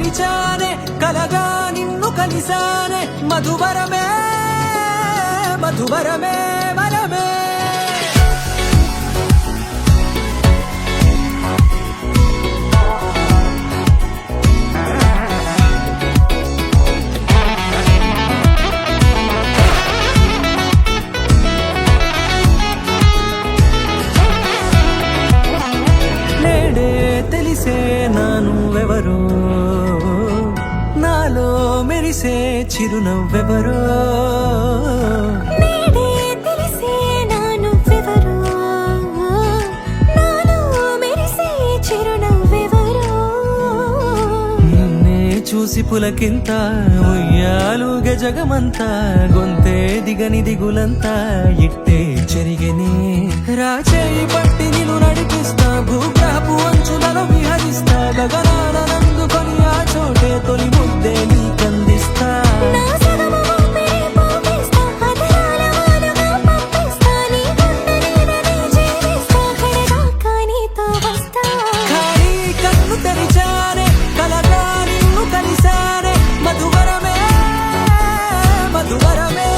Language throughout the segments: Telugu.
తెరిచానే కలగా నిన్ను కలిసానే మధువరమే మధువరమే వరమే తెలిసే నానువెవరో నాలో మెరిసే చిరునవ్వెవరో నిన్నే చూసి పులకింత ఉయ్యాలుగే జగమంతా గొంతే దిగని దిగులంతా ఇట్టే చెరిగెనే రాచేయి పట్టి నిన్ను నడిపిస్తా భూగ్రహపు అంచులలో విహరిస్తా గగనాన నందుకొని ఆ చోటే తొలి ముద్దే నీకందిస్తా కన్ను తెరిచానే కలగా నిన్ను కలిసానే మధువరమే మధువరమే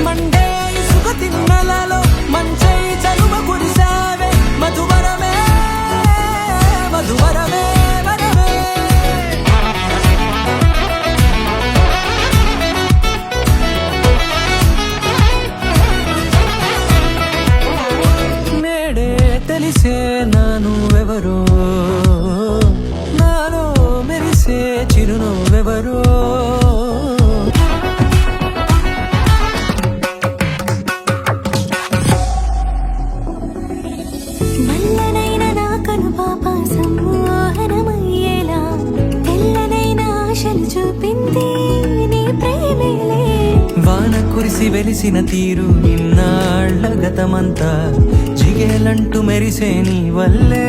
మండే ఇసుక తిన్నెలలో మంచై చలువ కురిసావే మధువరమే మధువరమే వరమే నేడే తెలిసే నానువెవరో నాలో మెరిసే చిరునవ్వెవరో నల్లనైన నా కనుపాప సమ్మోహనమయ్యేలా తెల్లనైన ఆశలు చూపింది నీ ప్రేమేలే వాన కురిసి వెలిసిన తీరు ఇన్నాళ్ల గతమంతా జిగేలంటూ మెరిసే నీ వల్లే